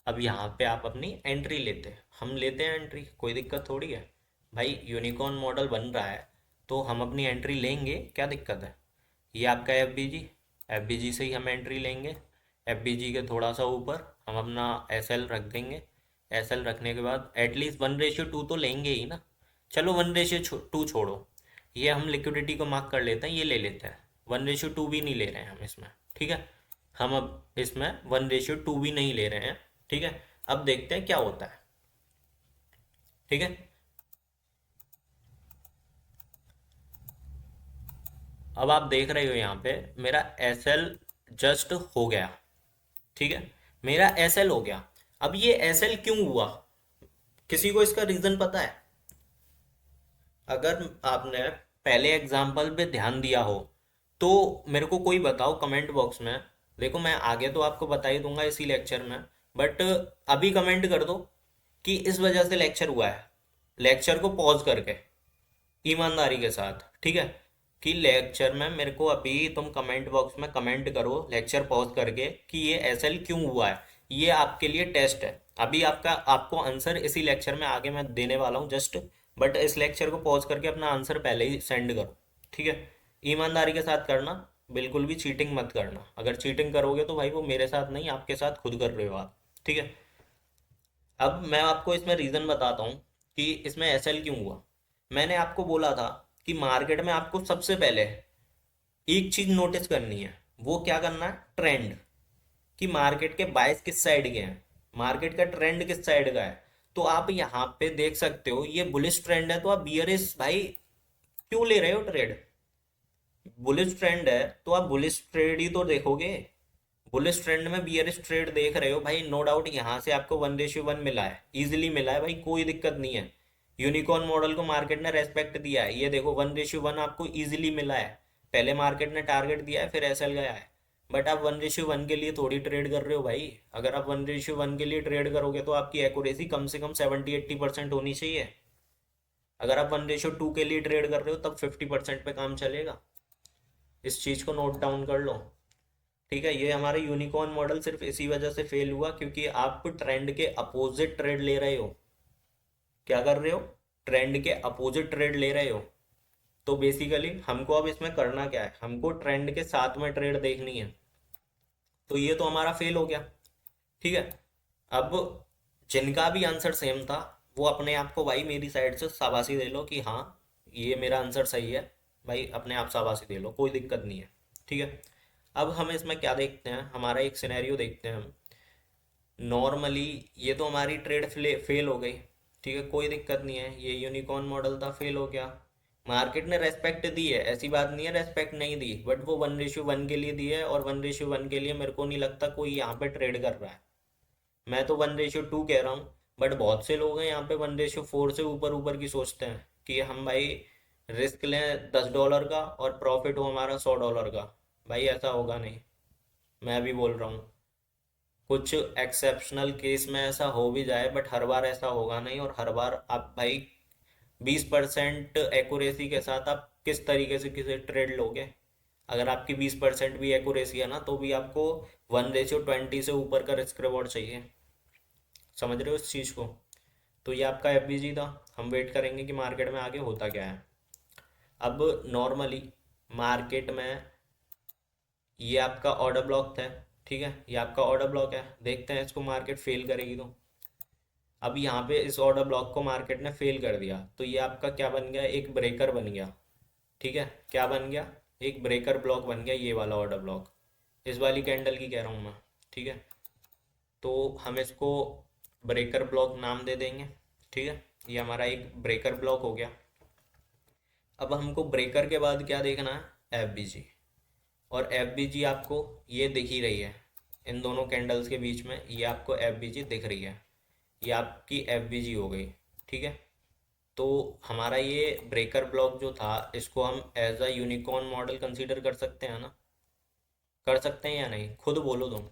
अब यहाँ पे आप अपनी एंट्री लेते हैं, हम लेते हैं एंट्री, कोई दिक्कत थोड़ी है भाई, यूनिकॉर्न मॉडल बन रहा है तो हम अपनी एंट्री लेंगे, क्या दिक्कत है। ये आपका एफ बी जी से ही हम एंट्री लेंगे। एफ बी जी के थोड़ा सा ऊपर हम अपना एस एल रख देंगे। एस एल रखने के बाद एटलीस्ट 1:2 तो लेंगे ही ना। चलो 1:2 छोड़ो, ये हम लिक्विडिटी को मार्क कर लेते हैं, ये ले लेते हैं। 1:2 भी नहीं ले रहे हैं हम इसमें, ठीक है। हम अब इसमें 1:2 भी नहीं ले रहे हैं, ठीक है। अब देखते हैं क्या होता है, ठीक है। अब आप देख रहे हो यहाँ पे मेरा एस एल जस्ट हो गया, ठीक है। मेरा एस एल हो गया। अब ये एस एल क्यों हुआ, किसी को इसका रीजन पता है। अगर आपने पहले एग्जाम्पल पे ध्यान दिया हो तो मेरे को कोई बताओ कमेंट बॉक्स में। देखो मैं आगे तो आपको बता ही दूंगा इसी लेक्चर में, बट अभी कमेंट कर दो कि इस वजह से लेक्चर हुआ है, लेक्चर को पॉज करके, ईमानदारी के साथ, ठीक है। कि लेक्चर में मेरे को अभी तुम कमेंट बॉक्स में कमेंट करो लेक्चर पॉज करके कि ये एसएल क्यों हुआ है। ये आपके लिए टेस्ट है, अभी आपको आंसर इसी लेक्चर में आगे मैं देने वाला हूँ जस्ट। बट इस लेक्चर को पॉज करके अपना आंसर पहले ही सेंड करो, ठीक है। ईमानदारी के साथ करना, बिल्कुल भी चीटिंग मत करना। अगर चीटिंग करोगे तो भाई वो मेरे साथ नहीं, आपके साथ खुद कर रहे हो आप, ठीक है। अब मैं आपको इसमें रीज़न बताता हूँ कि इसमें एसएल क्यों हुआ। मैंने आपको बोला था कि मार्केट में आपको सबसे पहले एक चीज नोटिस करनी है, वो क्या करना है, ट्रेंड, कि मार्केट के बायस किस साइड के हैं, मार्केट का ट्रेंड किस साइड का है। तो आप यहाँ पे देख सकते हो ये बुलिश ट्रेंड है तो आप बियरिश भाई क्यों ले रहे हो ट्रेड। बुलिश ट्रेंड है तो आप बुलिश ट्रेड ही तो देखोगे। बुलिश ट्रेंड में बियरिश ट्रेड देख रहे हो भाई, नो डाउट यहाँ से आपको 1:1 मिला है, इजीली मिला है भाई, कोई दिक्कत नहीं है। यूनिकॉर्न मॉडल को मार्केट ने रेस्पेक्ट दिया है, ये देखो 1:1 आपको इजीली मिला है। पहले मार्केट ने टारगेट दिया है फिर एसएल गया है, बट आप 1:1 के लिए थोड़ी ट्रेड कर रहे हो भाई। अगर आप 1:1 के लिए ट्रेड करोगे तो आपकी एक्यूरेसी कम से कम 70-80% होनी चाहिए। अगर आप 1:2 के लिए ट्रेड कर रहे हो तब 50% पे काम चलेगा। इस चीज़ को नोट डाउन कर लो। ठीक है, ये हमारा यूनिकॉर्न मॉडल सिर्फ इसी वजह से फेल हुआ क्योंकि आप ट्रेंड के अपोजिट ट्रेड ले रहे हो। क्या कर रहे हो? ट्रेंड के अपोजिट ट्रेड ले रहे हो। तो बेसिकली हमको अब इसमें करना क्या है, हमको ट्रेंड के साथ में ट्रेड देखनी है। तो ये तो हमारा फेल हो गया। ठीक है, अब जिनका भी आंसर सेम था वो अपने आप को भाई मेरी साइड से शाबाशी दे लो कि हाँ ये मेरा आंसर सही है। भाई अपने आप शाबाशी दे लो, कोई दिक्कत नहीं है। ठीक है, अब हम इसमें क्या देखते हैं, हमारा एक सिनेरियो देखते हैं हम। नॉर्मली ये तो हमारी ट्रेड फेल हो गई। ठीक है, कोई दिक्कत नहीं है, ये यूनिकॉर्न मॉडल था, फेल हो गया। मार्केट ने रेस्पेक्ट दी है, ऐसी बात नहीं है रेस्पेक्ट नहीं दी, बट वो 1:1 के लिए दी है और 1:1 के लिए मेरे को नहीं लगता कोई यहाँ पे ट्रेड कर रहा है। मैं तो 1:2 कह रहा हूँ, बट बहुत से लोग हैं यहाँ पे 1:4 से ऊपर ऊपर की सोचते हैं कि हम भाई रिस्क लें $10 का और प्रॉफिट हो हमारा $100 का। भाई ऐसा होगा नहीं, मैं भी बोल रहा हूँ। कुछ एक्सेप्शनल केस में ऐसा हो भी जाए बट हर बार ऐसा होगा नहीं, और हर बार आप भाई 20% एक्यूरेसी के साथ आप किस तरीके से किसे ट्रेड लोगे? अगर आपकी 20% भी एक्यूरेसी है ना तो भी आपको 1:20 से ऊपर का रिस्क रिवॉर्ड चाहिए। समझ रहे हो इस चीज़ को? तो ये आपका एफबीजी था। हम वेट करेंगे कि मार्केट में आगे होता क्या है। अब नॉर्मली मार्केट में ये आपका ऑर्डर ब्लॉक था। ठीक है, ये आपका ऑर्डर ब्लॉक है, देखते हैं इसको मार्केट फेल करेगी तो। अब यहाँ पे इस ऑर्डर ब्लॉक को मार्केट ने फेल कर दिया तो ये आपका क्या बन गया, एक ब्रेकर बन गया। ठीक है, क्या बन गया? एक ब्रेकर ब्लॉक बन गया, ये वाला ऑर्डर ब्लॉक, इस वाली कैंडल की कह रहा हूँ मैं। ठीक है, तो हम इसको ब्रेकर ब्लॉक नाम दे देंगे। ठीक है, ये हमारा एक ब्रेकर ब्लॉक हो गया। अब हमको ब्रेकर के बाद क्या देखना है? एफबीजी। और एफबीजी आपको ये दिख ही रही है, इन दोनों कैंडल्स के बीच में ये आपको एफबीजी दिख रही है, ये आपकी एफबीजी हो गई। ठीक है, तो हमारा ये ब्रेकर ब्लॉक जो था इसको हम as a unicorn model consider कर सकते हैं ना? कर सकते हैं या नहीं, खुद बोलो तुम।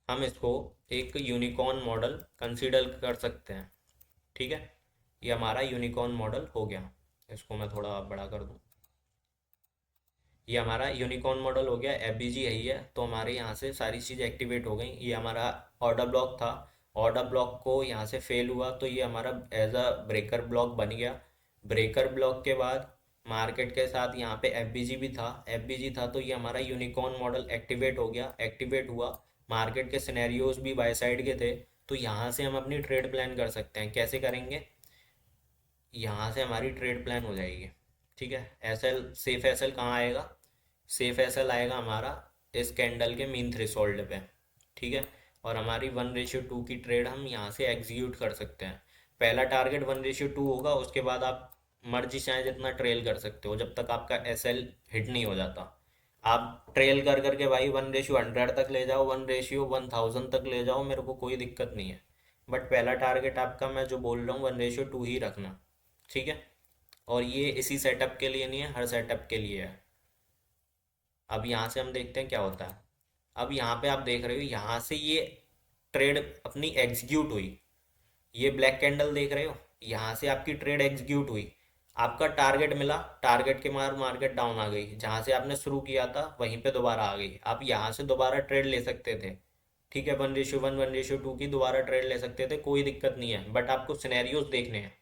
हम इसको एक यूनिकॉर्न मॉडल कंसीडर कर सकते हैं। ठीक है, ये हमारा यूनिकॉर्न मॉडल हो गया। इसको मैं थोड़ा बड़ा कर दूं। ये हमारा यूनिकॉर्न मॉडल हो गया, एफबीजी है ही है, तो हमारे यहाँ से सारी चीज़ एक्टिवेट हो गई। ये हमारा ऑर्डर ब्लॉक था, ऑर्डर ब्लॉक को यहाँ से फेल हुआ तो ये हमारा एज अ ब्रेकर ब्लॉक बन गया। ब्रेकर ब्लॉक के बाद मार्केट के साथ यहाँ पे एफबीजी भी था, एफबीजी था तो ये हमारा यूनिकॉर्न मॉडल एक्टिवेट हो गया, एक्टिवेट हुआ। मार्केट के सिनेरियोज भी बाय साइड के थे, तो यहाँ से हम अपनी ट्रेड प्लान कर सकते हैं। कैसे करेंगे? यहाँ से हमारी ट्रेड प्लान हो जाएगी। ठीक है, एसएल सेफ एसएल कहाँ आएगा? सेफ एसएल आएगा हमारा इस कैंडल के मीन थ्रेशोल्ड पे। ठीक है, और हमारी 1:2 की ट्रेड हम यहाँ से एग्जीक्यूट कर सकते हैं। पहला टारगेट 1:2 होगा, उसके बाद आप मर्जी चाहे जितना ट्रेल कर सकते हो जब तक आपका एसएल हिट नहीं हो जाता। आप ट्रेल कर करके भाई 1:100 तक ले जाओ, 1:1000 तक ले जाओ, मेरे को कोई दिक्कत नहीं है। बट पहला टारगेट आपका मैं जो बोल रहा हूँ 1:2 ही रखना। ठीक है, और ये इसी सेटअप के लिए नहीं है, हर सेटअप के लिए है। अब यहाँ से हम देखते हैं क्या होता है। अब यहाँ पे आप देख रहे हो यहाँ से ये ट्रेड अपनी एग्जीक्यूट हुई, ये ब्लैक कैंडल देख रहे हो, यहाँ से आपकी ट्रेड एग्जीक्यूट हुई, आपका टारगेट मिला, टारगेट के मार मार्केट डाउन आ गई, जहाँ से आपने शुरू किया था वहीं पे दोबारा आ गई। आप यहाँ से दोबारा ट्रेड ले सकते थे। ठीक है, 1:1 1:2 की दोबारा ट्रेड ले सकते थे, कोई दिक्कत नहीं है, बट आपको सिनेरियोज देखने हैं।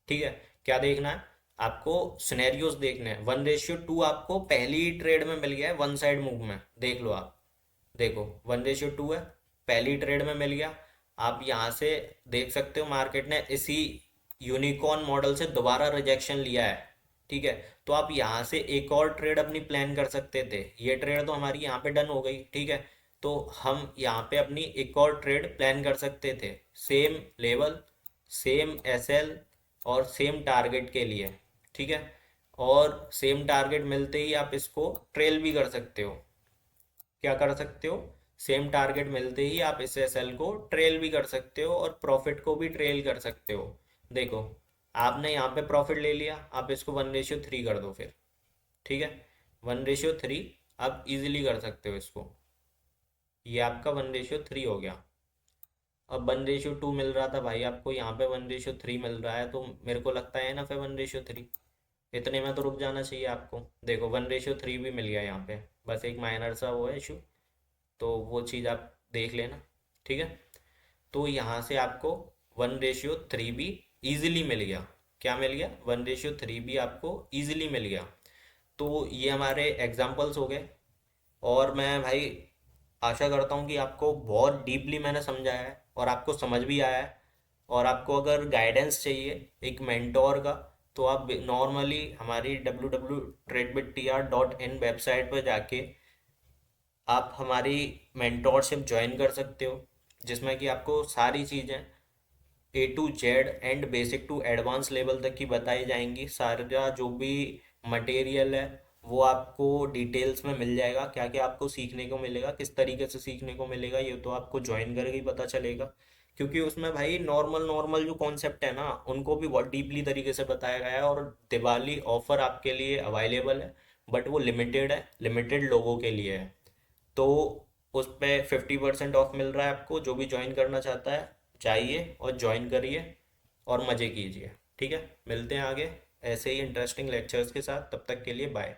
ठीक है, क्या देखना है? आपको सिनेरियोज देखने हैं। 1:2 आपको पहली ट्रेड में मिल गया है, वन साइड मूव में, देख लो आप। देखो 1:2 है, पहली ट्रेड में मिल गया। आप यहाँ से देख सकते हो मार्केट ने इसी यूनिकॉर्न मॉडल से दोबारा रिजेक्शन लिया है। ठीक है, तो आप यहाँ से एक और ट्रेड अपनी प्लान कर सकते थे। ये ट्रेड तो हमारी यहाँ पे डन हो गई। ठीक है, तो हम यहाँ पे अपनी एक और ट्रेड प्लान कर सकते थे, सेम लेवल, सेम एसएल और सेम टारगेट के लिए। ठीक है, और सेम टारगेट मिलते ही आप इसको ट्रेल भी कर सकते हो। क्या कर सकते हो? सेम टारगेट मिलते ही आप इस एसएल को ट्रेल भी कर सकते हो और प्रॉफिट को भी ट्रेल कर सकते हो। देखो आपने यहाँ पे प्रॉफिट ले लिया, आप इसको 1:3 कर दो फिर। ठीक है, 1:3 आप इजीली कर सकते हो इसको। ये आपका 1:3 हो गया। अब 1:2 मिल रहा था भाई आपको, यहाँ पे 1:3 मिल रहा है, तो मेरे को लगता है ना फिर 1:3 इतने में तो रुक जाना चाहिए आपको। देखो 1:3 भी मिल गया यहाँ पे, बस एक माइनर सा वो है इशू, तो वो चीज़ आप देख लेना। ठीक है, तो यहाँ से आपको 1:3 भी इजीली मिल गया। क्या मिल गया? 1:3 भी आपको इजीली मिल गया। तो ये हमारे एग्जाम्पल्स हो गए। और मैं भाई आशा करता हूँ कि आपको बहुत डीपली मैंने समझाया है और आपको समझ भी आया है। और आपको अगर गाइडेंस चाहिए एक मेंटोर का, तो आप नॉर्मली हमारी www.tradebitr.in वेबसाइट पर जाके आप हमारी मेंटोरशिप ज्वाइन कर सकते हो, जिसमें कि आपको सारी चीज़ें A to Z and basic to advance level तक की बताई जाएंगी। सारा जो भी मटेरियल है वो आपको डिटेल्स में मिल जाएगा, क्या क्या आपको सीखने को मिलेगा, किस तरीके से सीखने को मिलेगा, ये तो आपको ज्वाइन करके ही पता चलेगा। क्योंकि उसमें भाई नॉर्मल नॉर्मल जो कॉन्सेप्ट है ना, उनको भी बहुत डीपली तरीके से बताया गया है। और दिवाली ऑफर आपके लिए अवेलेबल है, बट वो लिमिटेड है, लिमिटेड लोगों के लिए है। तो उस पे 50% ऑफ मिल रहा है आपको। जो भी ज्वाइन करना चाहता है जाइए और ज्वाइन करिए और मज़े कीजिए। ठीक है, मिलते हैं आगे ऐसे ही इंटरेस्टिंग लेक्चर्स के साथ, तब तक के लिए बाय।